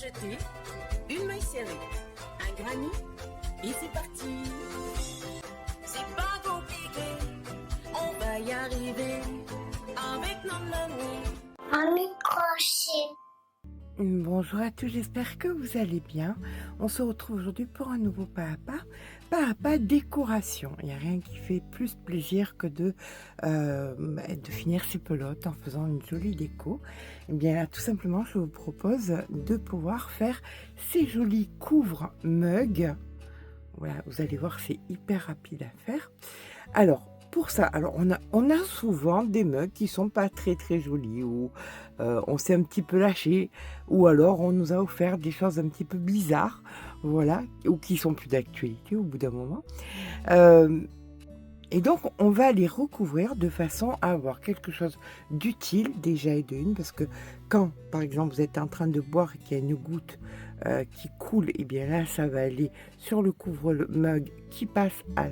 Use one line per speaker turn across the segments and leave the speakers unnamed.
crocheter une maille serrée, un granny et c'est parti. C'est pas compliqué, on va y arriver avec nos mamies.
Un microchet.
Bonjour à tous, j'espère que vous allez bien. On se retrouve aujourd'hui pour un nouveau pas à pas décoration. Il n'y a rien qui fait plus plaisir que de finir ses pelotes en faisant une jolie déco. Et bien là, tout simplement, je vous propose de pouvoir faire ces jolis couvre-mugs. Voilà, vous allez voir, c'est hyper rapide à faire. Alors, pour ça, on a souvent des mugs qui sont pas très jolis, ou on s'est un petit peu lâché, ou alors on nous a offert des choses un petit peu bizarres, voilà, ou qui sont plus d'actualité au bout d'un moment. Et donc, on va les recouvrir de façon à avoir quelque chose d'utile déjà et d'une, parce que quand, par exemple, vous êtes en train de boire et qu'il y a une goutte qui coule, et bien là, ça va aller sur le couvre-mug qui passe à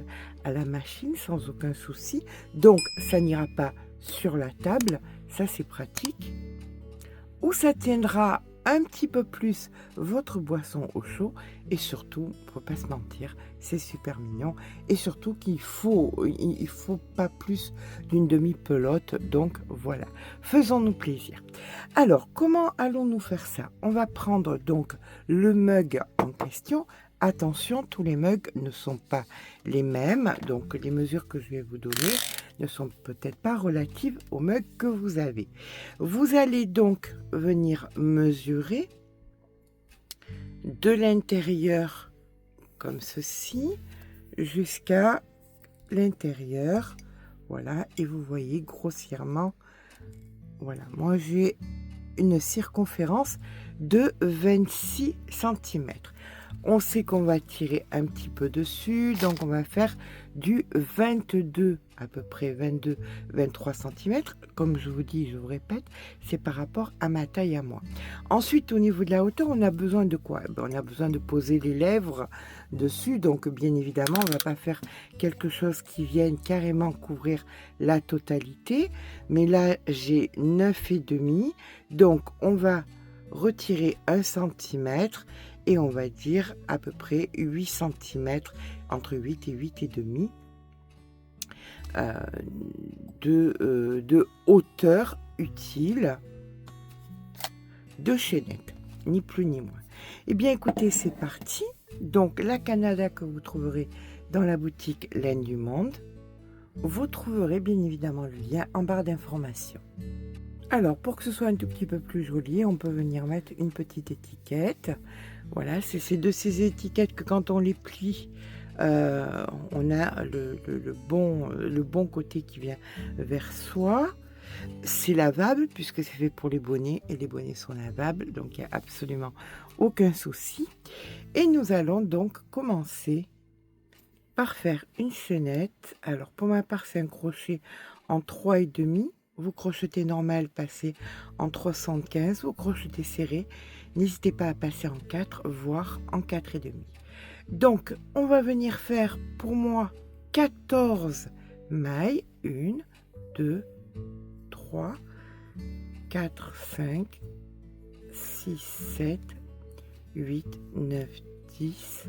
la machine sans aucun souci. Donc, ça n'ira pas sur la table, ça c'est pratique. Ou ça tiendra un petit peu plus votre boisson au chaud, et surtout, faut pas se mentir, c'est super mignon, et surtout il faut pas plus d'une demi-pelote, donc voilà, faisons-nous plaisir. Alors, comment allons-nous faire ça? On va prendre donc le mug en question. Attention, tous les mugs ne sont pas les mêmes, donc les mesures que je vais vous donner ne sont peut-être pas relatives au mug que vous avez. Vous allez donc venir mesurer de l'intérieur comme ceci jusqu'à l'intérieur, voilà, et vous voyez grossièrement, voilà, moi j'ai une circonférence de 26 cm. On sait qu'on va tirer un petit peu dessus, donc on va faire du 22, à peu près 22-23 cm. Comme je vous dis, je vous répète, c'est par rapport à ma taille à moi. Ensuite, au niveau de la hauteur, on a besoin de quoi? On a besoin de poser les lèvres dessus, donc bien évidemment, on ne va pas faire quelque chose qui vienne carrément couvrir la totalité. Mais là, j'ai 9,5, donc on va retirer 1 cm, et on va dire à peu près 8 cm, entre 8 et 8,5 de hauteur utile de chaînette, ni plus ni moins. Eh bien écoutez, c'est parti. Donc la Canada que vous trouverez dans la boutique Laine du Monde, vous trouverez bien évidemment le lien en barre d'informations. Alors, pour que ce soit un tout petit peu plus joli, on peut venir mettre une petite étiquette. Voilà, c'est de ces étiquettes que quand on les plie, on a le bon côté qui vient vers soi. C'est lavable puisque c'est fait pour les bonnets, et les bonnets sont lavables, donc il n'y a absolument aucun souci. Et nous allons donc commencer par faire une chaînette. Alors, pour ma part, c'est un crochet en 3,5. Vous crochetez normal, passez en 3,75. Vous crochetez serré, n'hésitez pas à passer en 4, voire en 4,5. Donc, on va venir faire, pour moi, 14 mailles. 1, 2, 3, 4, 5, 6, 7, 8, 9, 10,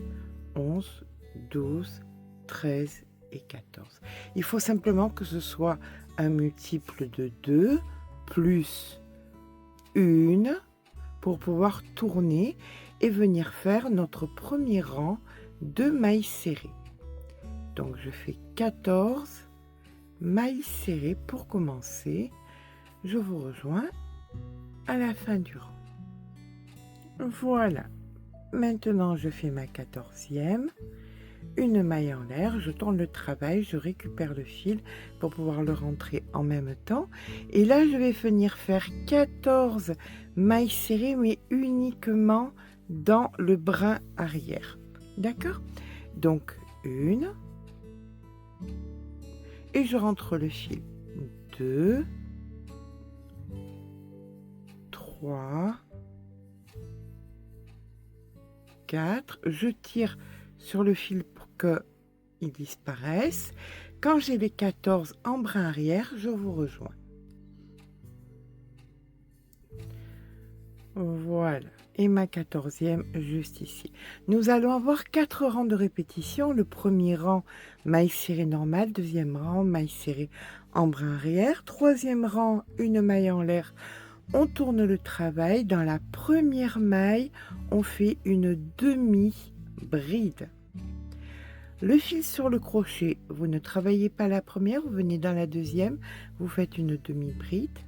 11, 12, 13 et 14. Il faut simplement que ce soit un multiple de 2 plus 1 pour pouvoir tourner et venir faire notre premier rang de mailles serrées. Donc je fais 14 mailles serrées pour commencer. Je vous rejoins à la fin du rang. Voilà. Maintenant je fais ma 14e. Une maille en l'air, je tourne le travail, je récupère le fil pour pouvoir le rentrer en même temps. Et là, je vais venir faire 14 mailles serrées, mais uniquement dans le brin arrière. D'accord? Donc, 1. Et je rentre le fil. 2. 3. 4. Je tire sur le fil pour qu'il disparaisse. Quand j'ai les 14 en brin arrière, je vous rejoins. Voilà. et ma 14e juste ici. Nous allons avoir 4 rangs de répétition. Le premier rang, maille serrée normale. Deuxième rang, maille serrée en brin arrière. Troisième rang, une maille en l'air. On tourne le travail. Dans la première maille, on fait une demi-bride. Le fil sur le crochet, vous ne travaillez pas la première, vous venez dans la deuxième, vous faites une demi-bride.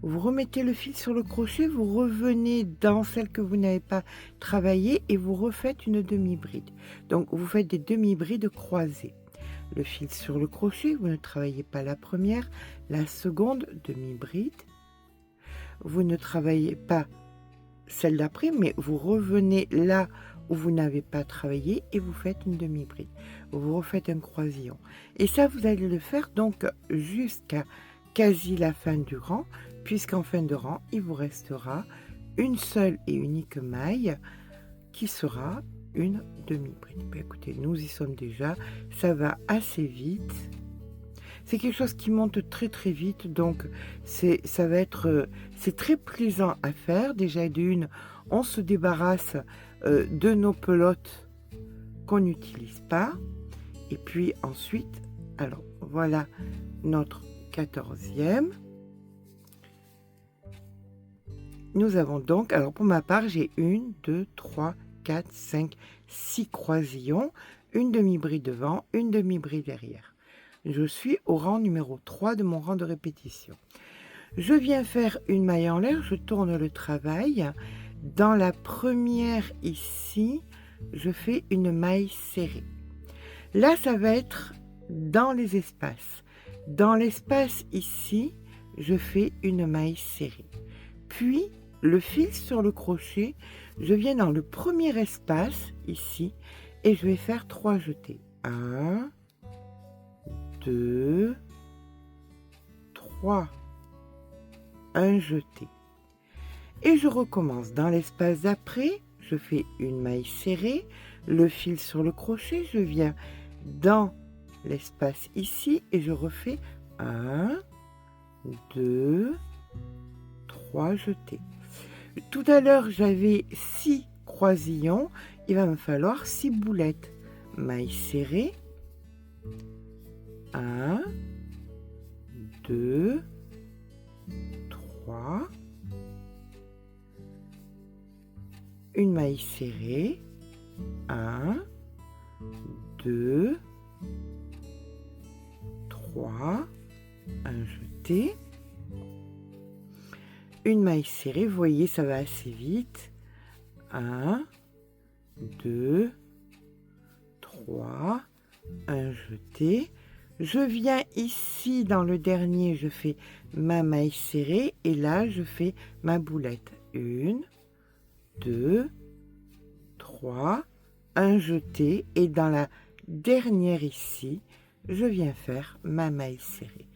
Vous remettez le fil sur le crochet, vous revenez dans celle que vous n'avez pas travaillée et vous refaites une demi-bride. Donc vous faites des demi-brides croisées. Le fil sur le crochet, vous ne travaillez pas la première, la seconde demi-bride. Vous ne travaillez pas celle d'après, mais vous revenez là où vous n'avez pas travaillé et vous faites une demi-bride. Vous refaites un croisillon. Et ça, vous allez le faire donc jusqu'à quasi la fin du rang, puisqu'en fin de rang, il vous restera une seule et unique maille qui sera une demi-bride. Ben, écoutez, nous y sommes déjà, ça va assez vite. C'est quelque chose qui monte très très vite, donc c'est très plaisant à faire. Déjà d'une, on se débarrasse de nos pelotes qu'on n'utilise pas. Et puis ensuite, alors voilà notre 14e. Nous avons donc, alors pour ma part, j'ai 1, 2, 3, 4, 5, 6 croisillons, une demi-bride devant, une demi-bride derrière. Je suis au rang numéro 3 de mon rang de répétition. Je viens faire une maille en l'air, je tourne le travail. Dans la première ici, je fais une maille serrée. Là, ça va être dans les espaces. Dans l'espace ici, je fais une maille serrée. Puis, le fil sur le crochet, je viens dans le premier espace ici et je vais faire 3 jetés. 1, 2, 3. Un jeté. Et je recommence. Dans l'espace d'après, je fais une maille serrée, le fil sur le crochet, je viens dans l'espace ici et je refais 1, 2, 3 jetés. Tout à l'heure, j'avais 6 croisillons, il va me falloir 6 boulettes. Maille serrée, 1, 2, 3, une maille serrée, 1, 2, 3, un jeté, une maille serrée, vous voyez ça va assez vite, 1, 2, 3, un jeté. Je viens ici dans le dernier, je fais ma maille serrée et là je fais ma boulette. 1, 2, 3, un jeté et dans la dernière ici, je viens faire ma maille serrée.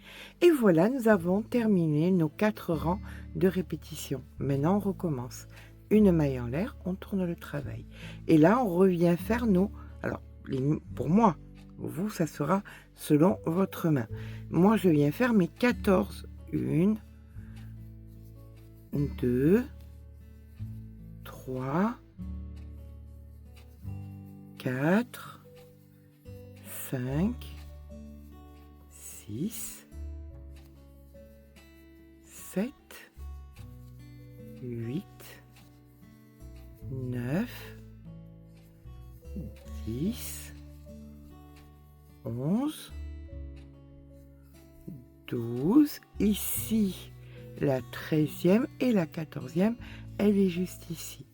Et voilà, nous avons terminé nos 4 rangs de répétition. Maintenant, on recommence. Une maille en l'air, on tourne le travail. Et là, on revient faire nos... Alors, pour moi, vous, ça sera selon votre main. Moi, je viens faire mes 14. 1, 2, 3, 4, 5, 6, 7, 8, 9, 10, 11, 12, ici la 13e et la 14e, elle est juste ici.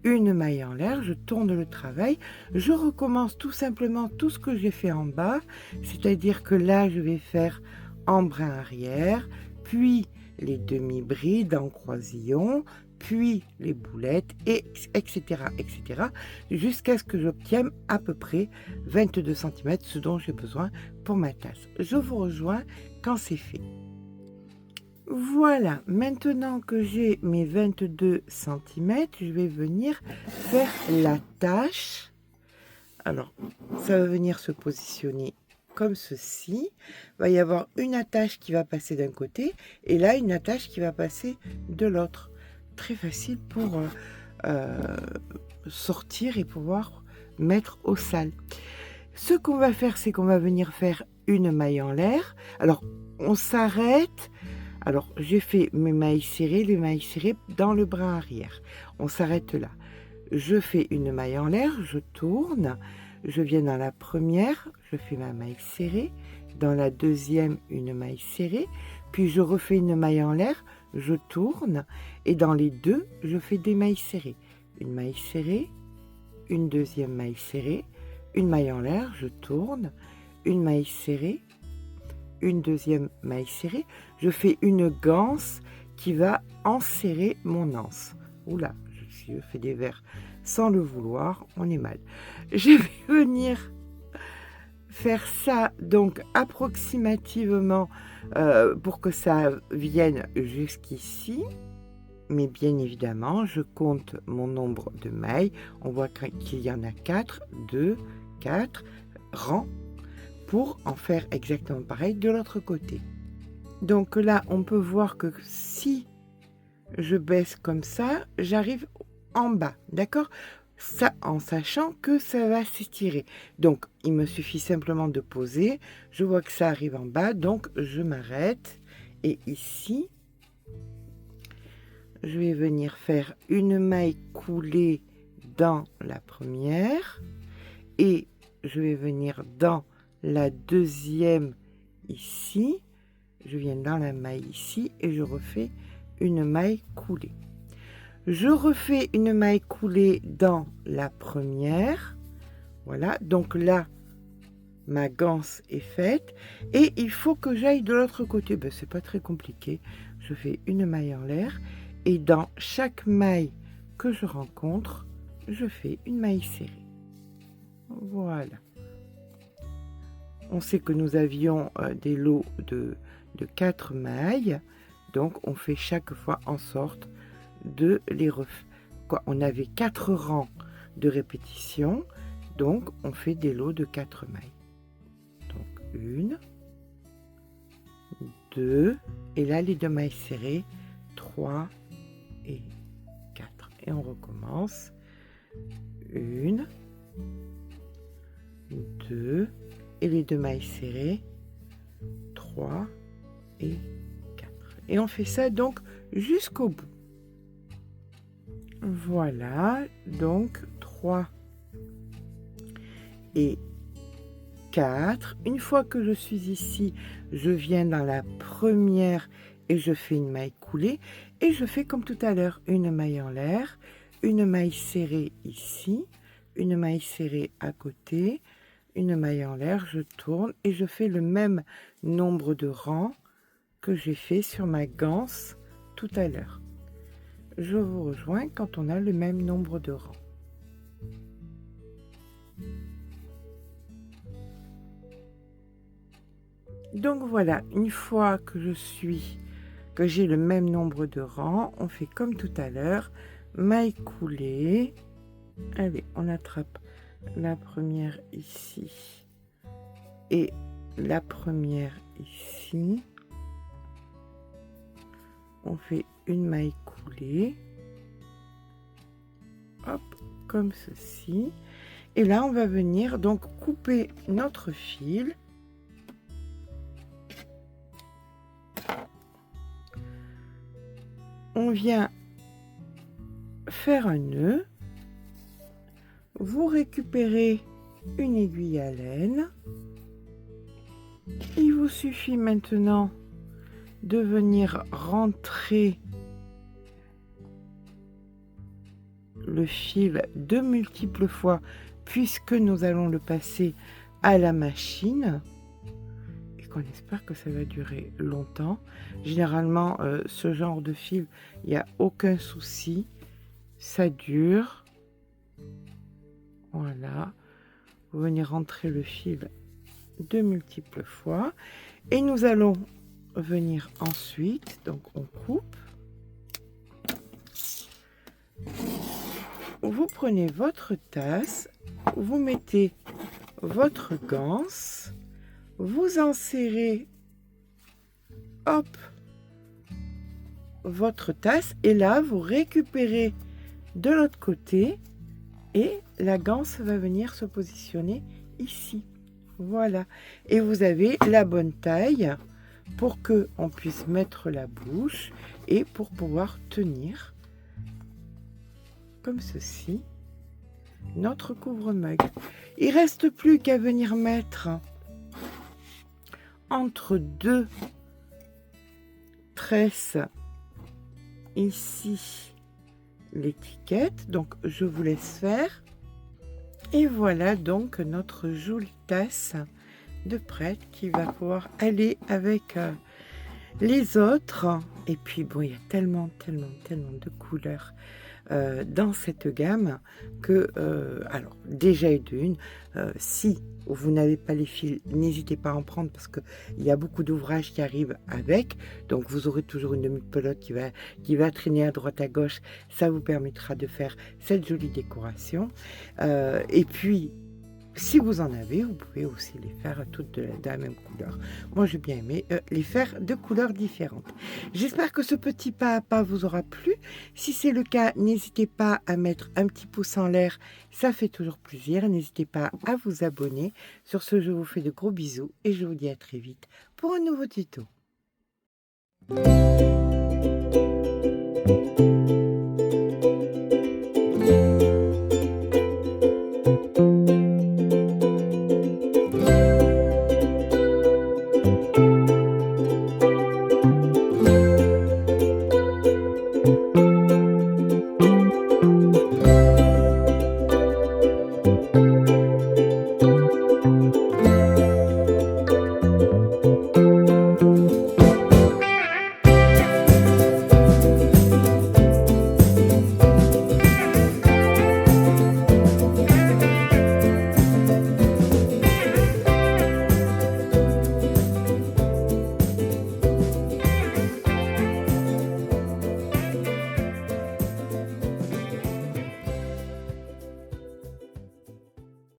Une maille en l'air, je tourne le travail, je recommence tout simplement tout ce que j'ai fait en bas, c'est-à-dire que là je vais faire en brin arrière, puis les demi-brides en croisillon, puis les boulettes, et etc., etc., jusqu'à ce que j'obtienne à peu près 22 cm, ce dont j'ai besoin pour ma tasse. Je vous rejoins quand c'est fait. Voilà, maintenant que j'ai mes 22 cm, je vais venir faire la tâche. Alors, ça va venir se positionner comme ceci. Il va y avoir une attache qui va passer d'un côté et là, une attache qui va passer de l'autre. très facile pour sortir et pouvoir mettre au sale. Ce qu'on va faire, c'est qu'on va venir faire une maille en l'air. Alors, on s'arrête. Alors, j'ai fait mes mailles serrées, les mailles serrées dans le bras arrière. On s'arrête là. Je fais une maille en l'air, je tourne, je viens dans la première, je fais ma maille serrée, dans la deuxième, une maille serrée, puis je refais une maille en l'air, je tourne, et dans les deux, je fais des mailles serrées. Une maille serrée, une deuxième maille serrée, une maille en l'air, je tourne, une maille serrée, une deuxième maille serrée, je fais une ganse qui va enserrer mon anse. Oula, je fais des vers sans le vouloir, on est mal. Je vais venir faire ça donc approximativement pour que ça vienne jusqu'ici. Mais bien évidemment, je compte mon nombre de mailles. On voit qu'il y en a 4, 2, 4 rangs pour en faire exactement pareil de l'autre côté. Donc là, on peut voir que si je baisse comme ça, j'arrive en bas, d'accord? Ça, en sachant que ça va s'étirer. Donc, il me suffit simplement de poser. Je vois que ça arrive en bas, donc je m'arrête. Et ici, je vais venir faire une maille coulée dans la première. Et je vais venir dans la deuxième ici. Je viens dans la maille ici et je refais une maille coulée. Je refais une maille coulée dans la première. Voilà, donc là, ma ganse est faite. Et il faut que j'aille de l'autre côté. Ben, c'est pas très compliqué. Je fais une maille en l'air. Et dans chaque maille que je rencontre, je fais une maille serrée. Voilà. On sait que nous avions des lots de 4 mailles. Donc, on fait chaque fois en sorte de les refaire. On avait 4 rangs de répétition, donc on fait des lots de 4 mailles. Donc 1, 2, et là les 2 mailles serrées, 3 et 4. Et on recommence. 1, 2, et les 2 mailles serrées, 3 et 4. Et on fait ça donc jusqu'au bout. Voilà, donc 3 et 4. Une fois que je suis ici, je viens dans la première et je fais une maille coulée. Et je fais comme tout à l'heure, une maille en l'air, une maille serrée ici, une maille serrée à côté, une maille en l'air, je tourne et je fais le même nombre de rangs que j'ai fait sur ma ganse tout à l'heure. Je vous rejoins quand on a le même nombre de rangs. Donc voilà, une fois que j'ai le même nombre de rangs, on fait comme tout à l'heure, maille coulée. Allez, on attrape la première ici et la première ici. On fait une maille coulée, hop, comme ceci. Et là, on va venir donc couper notre fil. On vient faire un nœud. Vous récupérez une aiguille à laine. Il vous suffit maintenant de venir rentrer le fil de multiples fois puisque nous allons le passer à la machine et qu'on espère que ça va durer longtemps. Généralement, ce genre de fil, il n'y a aucun souci, ça dure. Voilà, vous venez rentrer le fil de multiples fois et nous allons venir ensuite, donc on coupe, vous prenez votre tasse, vous mettez votre ganse, vous enserrez, hop, votre tasse et là, vous récupérez de l'autre côté et la ganse va venir se positionner ici. Voilà. Et vous avez la bonne taille pour que on puisse mettre la bouche et pour pouvoir tenir comme ceci notre couvre-mug. Il reste plus qu'à venir mettre entre deux tresses ici l'étiquette. Donc je vous laisse faire. Et voilà donc notre jolie tasse de prête qui va pouvoir aller avec les autres. Et puis bon, il y a tellement de couleurs dans cette gamme que alors déjà d'une, si vous n'avez pas les fils, n'hésitez pas à en prendre parce que il y a beaucoup d'ouvrages qui arrivent avec, donc vous aurez toujours une demi-pelote qui va traîner à droite à gauche. Ça vous permettra de faire cette jolie décoration et puis si vous en avez, vous pouvez aussi les faire toutes de la même couleur. Moi, j'ai bien aimé les faire de couleurs différentes. J'espère que ce petit pas à pas vous aura plu. Si c'est le cas, n'hésitez pas à mettre un petit pouce en l'air. Ça fait toujours plaisir. N'hésitez pas à vous abonner. Sur ce, je vous fais de gros bisous et je vous dis à très vite pour un nouveau tuto.